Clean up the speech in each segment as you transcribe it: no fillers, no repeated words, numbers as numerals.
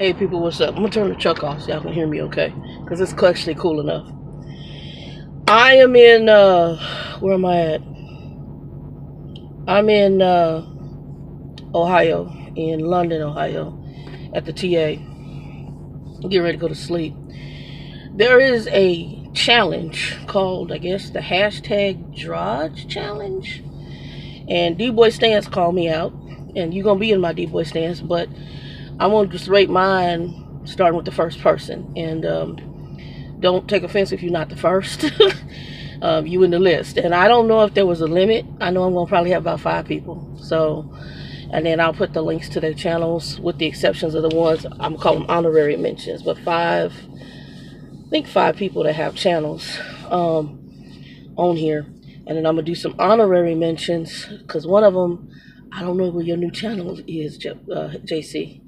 Hey people, what's up? I'm gonna turn the truck off so y'all can hear me okay, because it's actually cool enough. I am in, where am I at? I'm in Ohio, in London, Ohio, at the TA. Getting ready to go to sleep. There is a challenge called, I guess, the hashtag Drodge Challenge. And DeeBoy Stance called me out. And you're gonna be in my DeeBoy Stance, but I want to just rate mine starting with the first person. And don't take offense if you're not the first. You in the list. And I don't know if there was a limit. I know I'm going to probably have about 5 people. So, and then I'll put the links to their channels with the exceptions of the ones, I'm calling them honorary mentions. But 5, I think 5 people that have channels on here. And then I'm going to do some honorary mentions because one of them, I don't know where your new channel is, JC.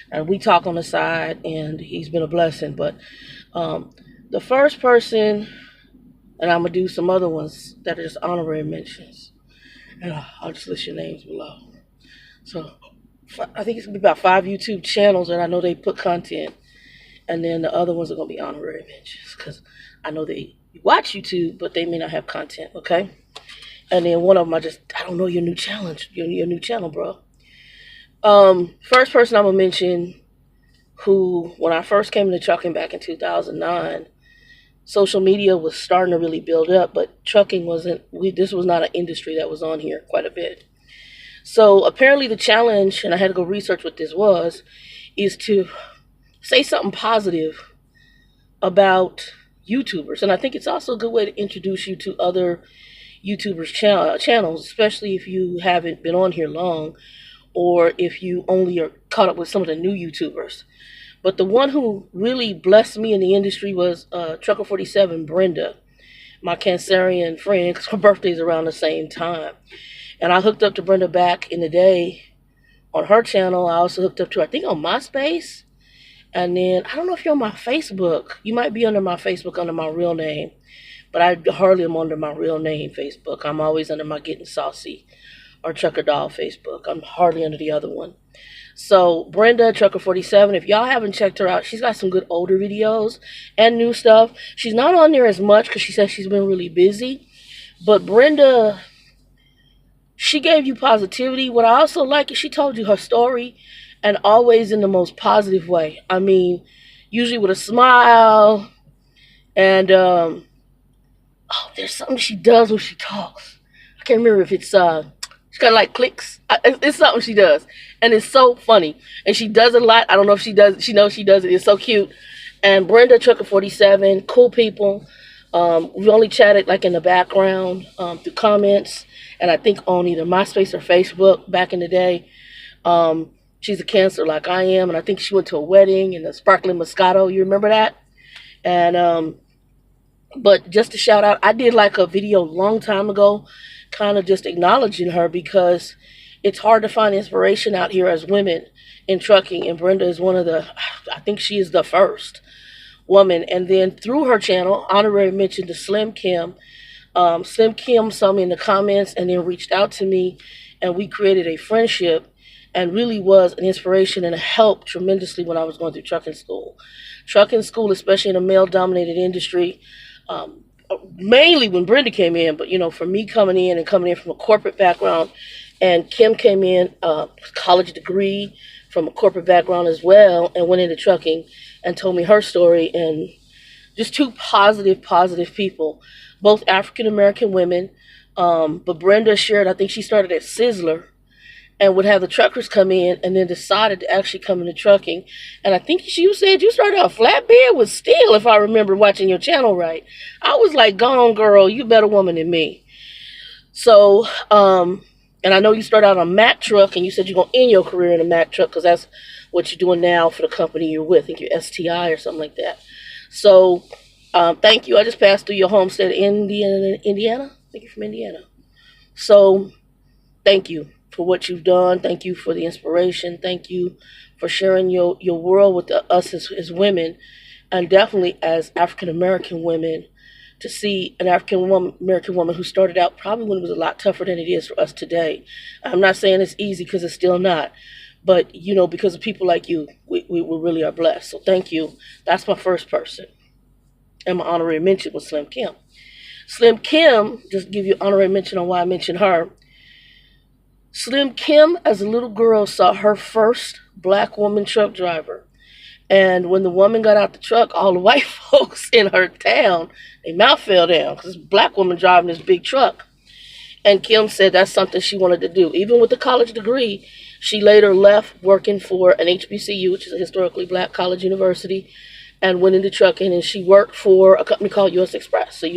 And we talk on the side and he's been a blessing. But the first person, and I'm going to do some other ones that are just honorary mentions. And I'll just list your names below. So I think it's going to be about 5 YouTube channels that I know they put content. And then the other ones are going to be honorary mentions. Because I know they watch YouTube, but they may not have content, okay? And then one of them, I don't know your new challenge, your new channel, bro. First person I'm going to mention who, when I first came into trucking back in 2009, social media was starting to really build up, but trucking wasn't, this was not an industry that was on here quite a bit. So apparently the challenge, and I had to go research what this was, is to say something positive about YouTubers. And I think it's also a good way to introduce you to other YouTubers' channels, especially if you haven't been on here long, or if you only are caught up with some of the new YouTubers. But the one who really blessed me in the industry was Trucker 47, Brenda, my Cancerian friend, because her birthday's around the same time. And I hooked up to Brenda back in the day on her channel. I also hooked up to her, I think, on MySpace. And then, I don't know if you're on my Facebook. You might be under my Facebook under my real name. But I hardly am under my real name Facebook. I'm always under my Getting Saucy or Trucker Doll Facebook. I'm hardly under the other one. So Brenda, Trucker 47, if y'all haven't checked her out, she's got some good older videos and new stuff. She's not on there as much because she says she's been really busy. But Brenda, she gave you positivity. What I also like is she told you her story, and always in the most positive way. I mean, usually with a smile. And there's something she does when she talks. I can't remember if it's she kind of like clicks. It's something she does. And it's so funny. And she does it a lot. I don't know if she does. She knows she does it. It's so cute. And Brenda, Trucker 47, cool people. We only chatted like in the background through comments. And I think on either MySpace or Facebook back in the day. She's a Cancer like I am. And I think she went to a wedding in the Sparkling Moscato. You remember that? And but just to shout out, I did like a video a long time ago, kind of just acknowledging her because it's hard to find inspiration out here as women in trucking. And Brenda is one of the, I think she is the first woman. And then through her channel, honorary mention to SlimKim. SlimKim saw me in the comments and then reached out to me, and we created a friendship and really was an inspiration and a help tremendously when I was going through trucking school. Trucking school, especially in a male-dominated industry, mainly when Brenda came in, but you know, for me coming in from a corporate background, and Kim came in, college degree from a corporate background as well, and went into trucking and told me her story. And just two positive people, both African-American women. But Brenda shared, I think she started at Sizzler and would have the truckers come in and then decided to actually come into trucking. And I think you said you started out flatbed with steel, if I remember watching your channel right. I was like, gone girl, you a better woman than me. So, and I know you started out on a Mack truck, and you said you're going to end your career in a Mack truck because that's what you're doing now for the company you're with. I think you're STI or something like that. So, thank you. I just passed through your homestead in Indiana. I think you're from Indiana. So, thank you for what you've done. Thank you for the inspiration. Thank you for sharing your world with us as women, and definitely as African-American women, to see an African-American woman who started out probably when it was a lot tougher than it is for us today. I'm not saying it's easy because it's still not, But, because of people like you, we really are blessed. So thank you. That's my first person. And my honorary mention was Slim Kim. Slim Kim, just to give you honorary mention on why I mentioned her. Slim Kim, as a little girl, saw her first black woman truck driver. And when the woman got out the truck, all the white folks in her town, their mouth fell down because this black woman driving this big truck. And Kim said that's something she wanted to do. Even with a college degree, she later left working for an HBCU, which is a historically black college university, and went into trucking. And she worked for a company called U.S. Express. So,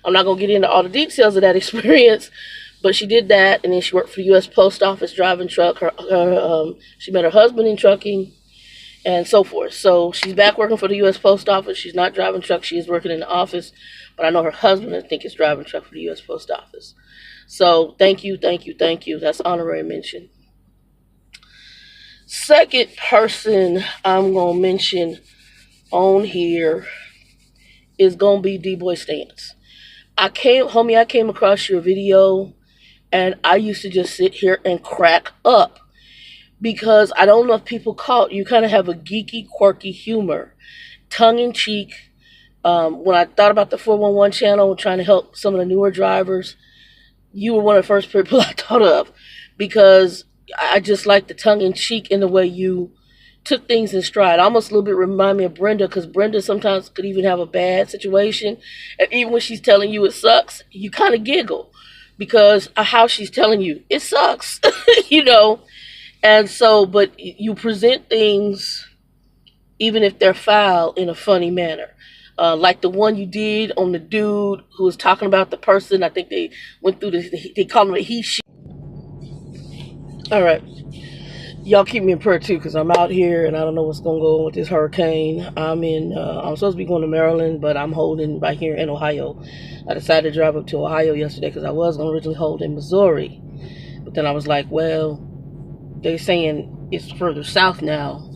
I'm not going to get into all the details of that experience, but she did that. And then she worked for the U.S. Post Office driving truck. She met her husband in trucking and so forth. So she's back working for the U.S. Post Office. She's not driving truck. She is working in the office. But I know her husband, I think, is driving truck for the U.S. Post Office. So thank you. That's honorary mention. Second person I'm going to mention on here is going to be DeeBoy Stance. I came across your video, and I used to just sit here and crack up because I don't know if people caught, you kind of have a geeky, quirky humor, tongue-in-cheek. When I thought about the 411 channel, trying to help some of the newer drivers, you were one of the first people I thought of because I just like the tongue-in-cheek in the way you took things in stride. Almost a little bit remind me of Brenda, because Brenda sometimes could even have a bad situation, and even when she's telling you it sucks, you kind of giggle because of how she's telling you it sucks, And so, but you present things, even if they're foul, in a funny manner. Like the one you did on the dude who was talking about the person. I think they went through this. They call him a he, she. All right. Y'all keep me in prayer too, because I'm out here and I don't know what's going to go on with this hurricane. I'm supposed to be going to Maryland, but I'm holding right here in Ohio. I decided to drive up to Ohio yesterday because I was going to originally hold in Missouri. But then I was like, well, they're saying it's further south now,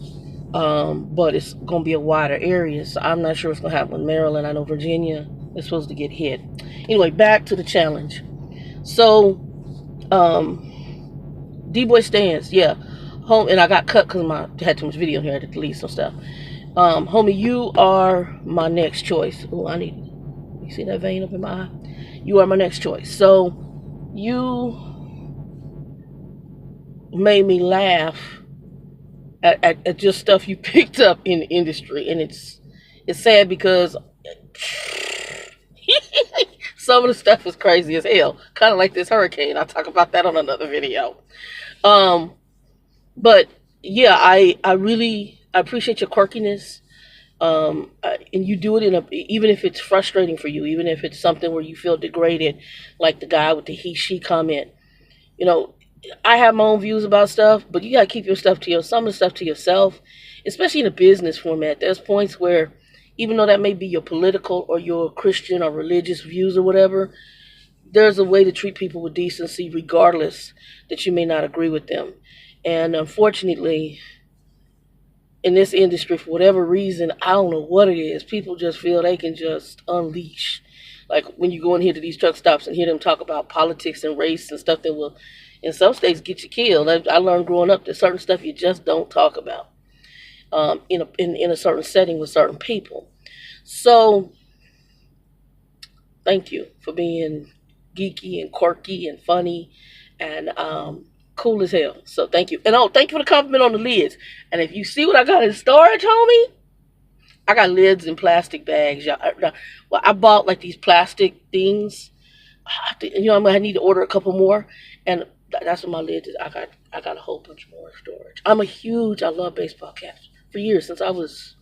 but it's going to be a wider area. So I'm not sure what's going to happen with Maryland. I know Virginia is supposed to get hit. Anyway, back to the challenge. So, DeeBoy Stance, yeah. And I got cut because I had too much video here. I had to delete some stuff. Homie, you are my next choice. Oh, you see that vein up in my eye? You are my next choice. So, you made me laugh at just stuff you picked up in the industry. And it's sad because some of the stuff is crazy as hell. Kind of like this hurricane. I'll talk about that on another video. But yeah, I really appreciate your quirkiness, and you do it even if it's frustrating for you, even if it's something where you feel degraded, like the guy with the he/she comment. I have my own views about stuff, but you gotta keep some of the stuff to yourself, especially in a business format. There's points where, even though that may be your political or your Christian or religious views or whatever, there's a way to treat people with decency, regardless that you may not agree with them. And unfortunately, in this industry, for whatever reason, I don't know what it is, people just feel they can just unleash. Like when you go in here to these truck stops and hear them talk about politics and race and stuff that will, in some states, get you killed. I learned growing up that certain stuff you just don't talk about in a certain setting with certain people. So, thank you for being geeky and quirky and funny and cool as hell. So thank you. And thank you for the compliment on the lids. And if you see what I got in storage, homie, I got lids in plastic bags. Well, I bought like these plastic things. I need to order a couple more. And that's what my lids is. I got a whole bunch more storage. I love baseball caps. For years, since I was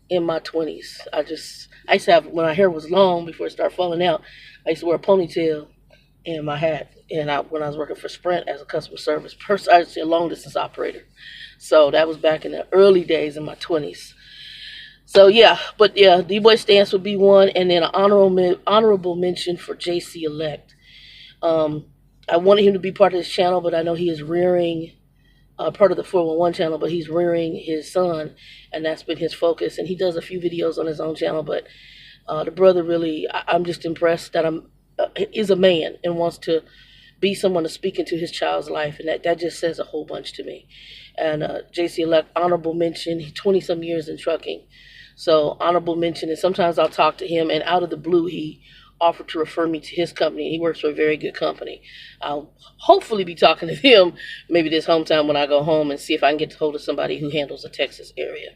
in my 20s. I used to have, when my hair was long before it started falling out, I used to wear a ponytail and my hat. And when I was working for Sprint as a customer service person, I was a long distance operator. So that was back in the early days in my 20s. So yeah, but yeah, DeeBoy Stance would be one, and then an honorable mention for JCElect. I wanted him to be part of this channel, but I know he is rearing part of the 411 channel, but he's rearing his son, and that's been his focus. And he does a few videos on his own channel, but the brother really, I'm just impressed that is a man and wants to be someone to speak into his child's life, and that just says a whole bunch to me. And JCElect, honorable mention, 20 some years in trucking, so honorable mention. And sometimes I'll talk to him, and out of the blue, he offered to refer me to his company. He works for a very good company. I'll hopefully be talking to him maybe this home time when I go home and see if I can get hold of somebody who handles the Texas area.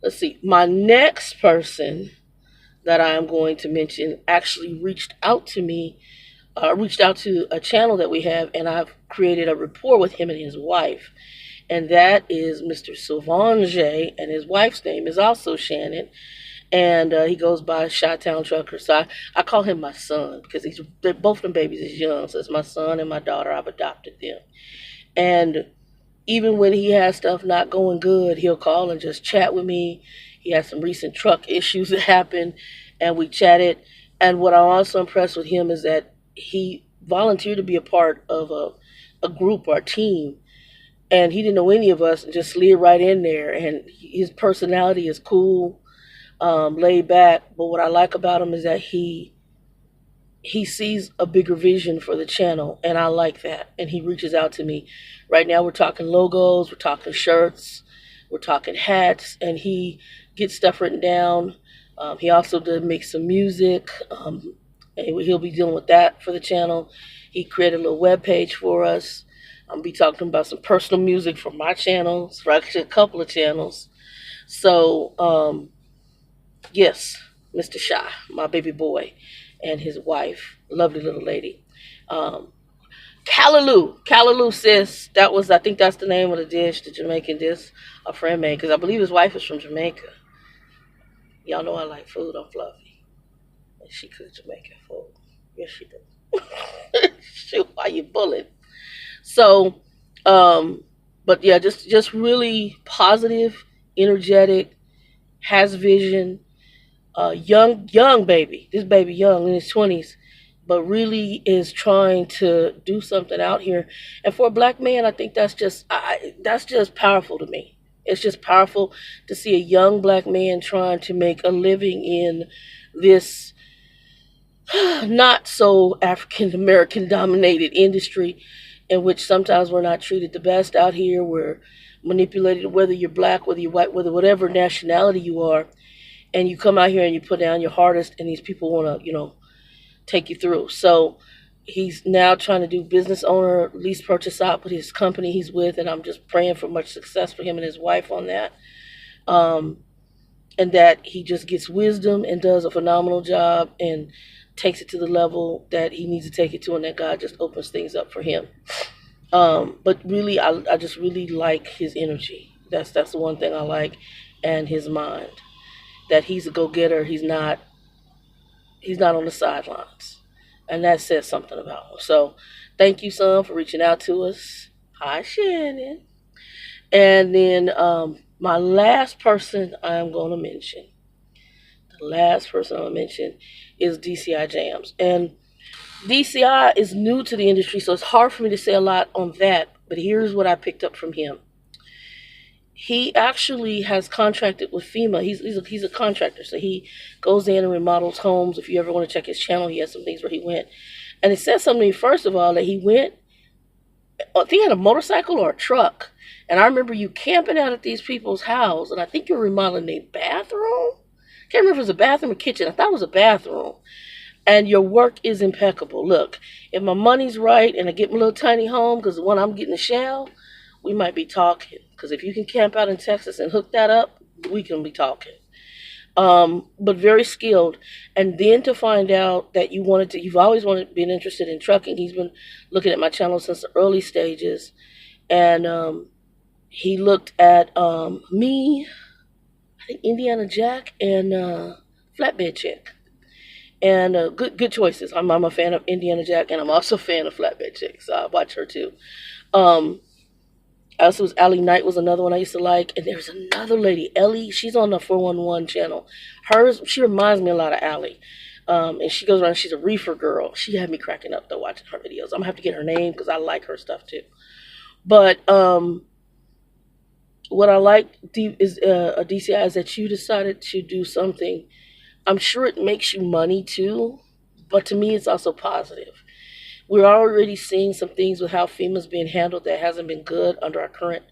Let's see. My next person that I am going to mention actually reached out to me, reached out to a channel that we have, and I've created a rapport with him and his wife. And that is Mr. Sylvange, and his wife's name is also Shannon. And he goes by Chi-Town Trucker. So I call him my son because both of them babies is young. So it's my son and my daughter. I've adopted them. And even when he has stuff not going good, he'll call and just chat with me. He had some recent truck issues that happened, and we chatted. And what I'm also impressed with him is that he volunteered to be a part of a group or a team. And he didn't know any of us and just slid right in there. And his personality is cool, laid back. But what I like about him is that he sees a bigger vision for the channel, and I like that. And he reaches out to me. Right now we're talking logos, we're talking shirts, we're talking hats, and he gets stuff written down. He also does make some music, and he'll be dealing with that for the channel. He created a little web page for us. I'll be talking about some personal music for my channels, for actually a couple of channels. So, yes, Mr. Shy, my baby boy, and his wife, lovely little lady. Callaloo sis, I think that's the name of the dish, the Jamaican dish a friend made, because I believe his wife is from Jamaica. Y'all know I like food, I'm fluffy. And she cooks Jamaican food. Yes, she does. Shoot, why you bullying? So, but yeah, just really positive, energetic, has vision, young baby. This baby young in his 20s, but really is trying to do something out here. And for a black man, I think that's just powerful to me. It's just powerful to see a young black man trying to make a living in this not so African American dominated industry, in which sometimes we're not treated the best out here. We're manipulated, whether you're black, whether you're white, whether whatever nationality you are, and you come out here and you put down your hardest, and these people want to, take you through. So he's now trying to do business owner, lease purchase out with his company he's with, and I'm just praying for much success for him and his wife on that. And that he just gets wisdom and does a phenomenal job and takes it to the level that he needs to take it to, and that God just opens things up for him. But really, I just really like his energy. That's the one thing I like, and his mind. That he's a go-getter. He's not on the sidelines, and that says something about him. So, thank you, son, for reaching out to us. Hi, Shannon. And then my last person I'm going to mention. The last person I'm going to mention is DCIJams. And DCI is new to the industry, so it's hard for me to say a lot on that. But here's what I picked up from him. He actually has contracted with FEMA. He's a contractor, so he goes in and remodels homes. If you ever want to check his channel, he has some things where he went. And it says something to me, first of all, that he went, I think he had a motorcycle or a truck. And I remember you camping out at these people's house, and I think you were remodeling their bathroom. I can't remember if it was a bathroom or kitchen. I thought it was a bathroom. And your work is impeccable. Look, if my money's right and I get my little tiny home, because the one I'm getting a shell, we might be talking. Because if you can camp out in Texas and hook that up, we can be talking. But very skilled. And then to find out that you've always been interested in trucking. He's been looking at my channel since the early stages. And he looked at me, I think Indiana Jack, and Flatbed Chick. And good choices. I'm a fan of Indiana Jack, and I'm also a fan of Flatbed Chick, so I watch her too. Also, Allie Knight was another one I used to like. And there's another lady, Ellie. She's on the 411 channel. She reminds me a lot of Allie. And she goes around, she's a reefer girl. She had me cracking up, though, watching her videos. I'm going to have to get her name because I like her stuff, too. But what I like is DCI is that you decided to do something. I'm sure it makes you money, too. But to me, it's also positive. We're already seeing some things with how FEMA's being handled that hasn't been good under our current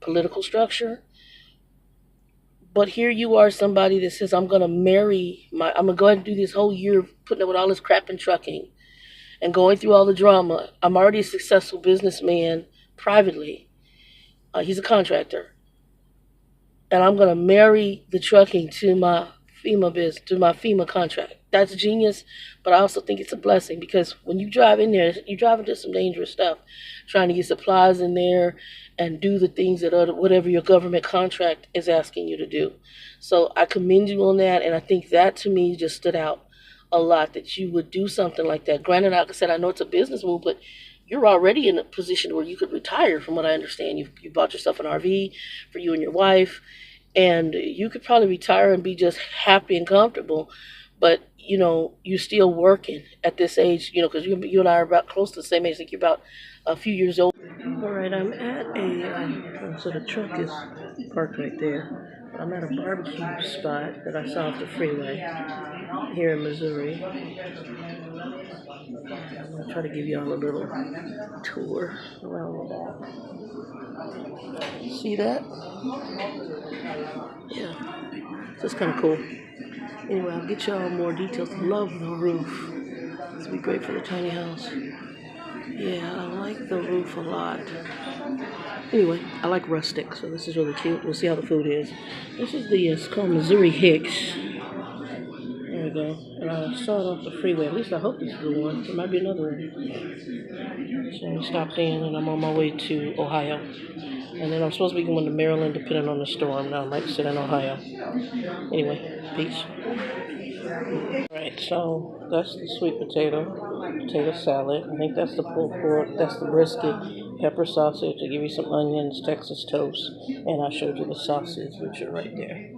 political structure. But here you are, somebody that says, I'm going to I'm going to go ahead and do this whole year putting up with all this crap in trucking and going through all the drama. I'm already a successful businessman privately. He's a contractor. And I'm going to marry the trucking to my to my FEMA contract. That's genius, but I also think it's a blessing because when you drive in there, you drive into some dangerous stuff, trying to get supplies in there and do the things that whatever your government contract is asking you to do. So I commend you on that, and I think that to me just stood out a lot that you would do something like that. Granted, like I said, I know it's a business move, but you're already in a position where you could retire, from what I understand. You bought yourself an RV for you and your wife, and you could probably retire and be just happy and comfortable. But you're still working at this age, because you and I are about close to the same age. I think you're about a few years old. All right, I'm at so the truck is parked right there. But I'm at a barbecue spot that I saw off the freeway here in Missouri. I'm going to try to give y'all a little tour around the back. See that? Yeah, so it's kind of cool. Anyway, I'll get y'all more details. Love the roof. This would be great for the tiny house. Yeah, I like the roof a lot. Anyway, I like rustic, so this is really cute. We'll see how the food is. This is it's called Missouri Hicks. There we go. And I saw it off the freeway. At least I hope this is the one. There might be another one. So we stopped in, and I'm on my way to Ohio. And then I'm supposed to be going to Maryland, depending on the storm. Now I might sit in Ohio. Anyway, peace. Alright, so that's the sweet potato salad. I think that's the pulled pork, that's the brisket, pepper sausage. I give you some onions, Texas toast, and I showed you the sausage, which are right there.